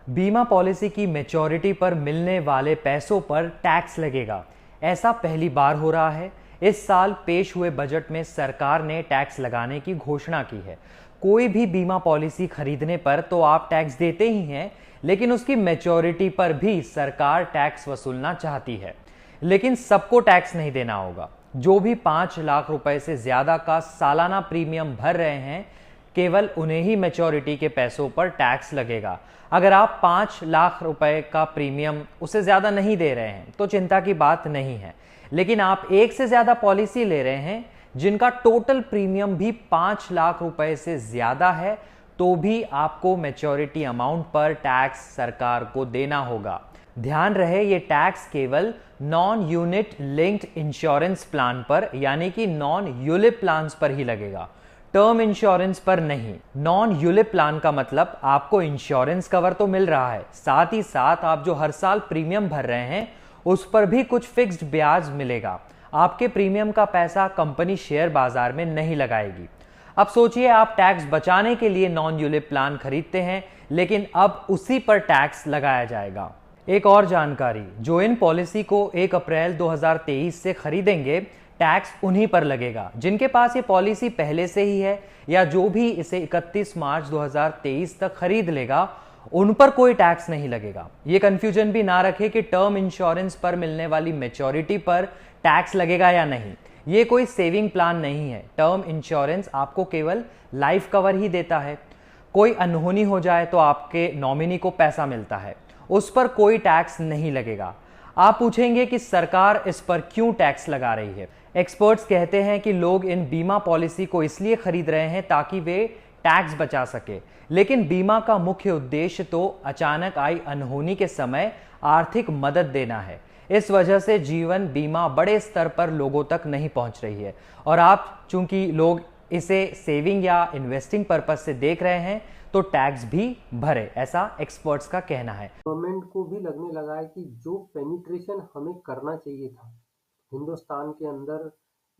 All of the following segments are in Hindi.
बीमा पॉलिसी की मैच्योरिटी पर मिलने वाले पैसों पर टैक्स लगेगा। ऐसा पहली बार हो रहा है। इस साल पेश हुए बजट में सरकार ने टैक्स लगाने की घोषणा की है। कोई भी बीमा पॉलिसी खरीदने पर तो आप टैक्स देते ही हैं, लेकिन उसकी मैच्योरिटी पर भी सरकार टैक्स वसूलना चाहती है। लेकिन सबको टैक्स नहीं देना होगा। जो भी 5 लाख रुपए से ज्यादा का सालाना प्रीमियम भर रहे हैं, केवल उन्हें ही मैच्योरिटी के पैसों पर टैक्स लगेगा। अगर आप 5 लाख रुपए का प्रीमियम उससे ज्यादा नहीं दे रहे हैं तो चिंता की बात नहीं है। लेकिन आप एक से ज्यादा पॉलिसी ले रहे हैं जिनका टोटल प्रीमियम भी 5 लाख रुपए से ज्यादा है, तो भी आपको मैच्योरिटी अमाउंट पर टैक्स सरकार को देना होगा। ध्यान रहे, ये टैक्स केवल non unit linked insurance plan पर यानी कि नॉन यूलिप प्लान पर ही लगेगा, टर्म इंश्योरेंस पर नहीं। नॉन यूलिप प्लान का मतलब आपको इंश्योरेंस कवर तो मिल रहा है, साथ ही साथ आप जो हर साल प्रीमियम भर रहे हैं उस पर भी कुछ फिक्स्ड ब्याज मिलेगा। आपके प्रीमियम का पैसा कंपनी शेयर बाजार में नहीं लगाएगी। अब सोचिए, आप टैक्स बचाने के लिए नॉन यूलिप प्लान खरीदते हैं, लेकिन अब उसी पर टैक्स लगाया जाएगा। एक और जानकारी, जो इन पॉलिसी को 1 अप्रैल 2023 से खरीदेंगे, टैक्स उन्हीं पर लगेगा जिनके पास ये पॉलिसी पहले से ही है, या जो भी इसे 31 मार्च 2023 तक खरीद लेगा उन पर कोई टैक्स नहीं लगेगा। ये कंफ्यूजन भी ना रखे कि टर्म इंश्योरेंस पर मिलने वाली मैच्योरिटी पर टैक्स लगेगा या नहीं। ये कोई सेविंग प्लान नहीं है। टर्म इंश्योरेंस आपको केवल लाइफ कवर ही देता है। कोई अनहोनी हो जाए तो आपके नॉमिनी को पैसा मिलता है, उस पर कोई टैक्स नहीं लगेगा। आप पूछेंगे कि सरकार इस पर क्यों टैक्स लगा रही है। एक्सपर्ट्स कहते हैं कि लोग इन बीमा पॉलिसी को इसलिए खरीद रहे हैं ताकि वे टैक्स बचा सके, लेकिन बीमा का मुख्य उद्देश्य तो अचानक आई अनहोनी के समय आर्थिक मदद देना है। इस वजह से जीवन बीमा बड़े स्तर पर लोगों तक नहीं पहुंच रही है, और आप चूंकि लोग इसे सेविंग या इन्वेस्टिंग पर्पस से देख रहे हैं तो टैक्स भी भरे, ऐसा एक्सपर्ट्स का कहना है। गवर्नमेंट को भी लगने लगा है कि जो पेनिट्रेशन हमें करना चाहिए था हिंदुस्तान के अंदर,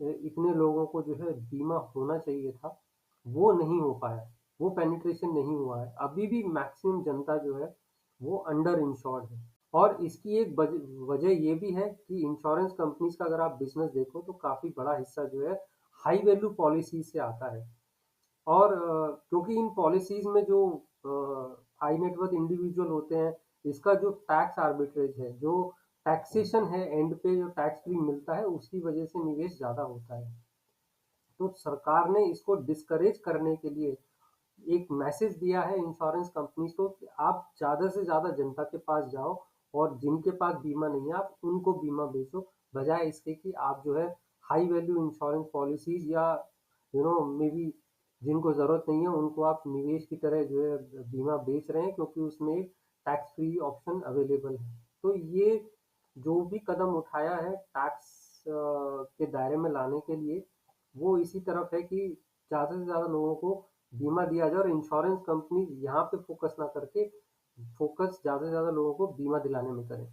इतने लोगों को जो है बीमा होना चाहिए था, वो नहीं हो पाया। वो पेनिट्रेशन नहीं हुआ है। अभी भी मैक्सिमम जनता जो है वो अंडर इंश्योर्ड है। और इसकी एक वजह ये भी है कि इंश्योरेंस कंपनीज का अगर आप बिजनेस देखो तो काफी बड़ा हिस्सा जो है हाई वैल्यू पॉलिसी से आता है। और क्योंकि इन पॉलिसीज में जो हाई नेटवर्थ इंडिविजुअल होते हैं, इसका जो टैक्स आर्बिट्रेज है, जो टैक्सेशन है, एंड पे जो टैक्स फ्री मिलता है, उसकी वजह से निवेश ज्यादा होता है। तो सरकार ने इसको डिस्करेज करने के लिए एक मैसेज दिया है इंश्योरेंस कंपनीज को कि आप ज्यादा से ज्यादा जनता के पास जाओ और जिनके पास बीमा नहीं है आप उनको बीमा बेचो, बजाय इसके कि आप जो है हाई वैल्यू इंश्योरेंस पॉलिसीज या मे बी जिनको जरूरत नहीं है उनको आप निवेश की तरह जो है बीमा बेच रहे हैं, क्योंकि उसमें एक टैक्स फ्री ऑप्शन अवेलेबल है। तो ये जो भी कदम उठाया है टैक्स के दायरे में लाने के लिए, वो इसी तरफ है कि ज़्यादा से ज़्यादा लोगों को बीमा दिया जाए और इंश्योरेंस कंपनी यहाँ पे फोकस ना करके फोकस ज़्यादा से ज़्यादा लोगों को बीमा दिलाने में करें।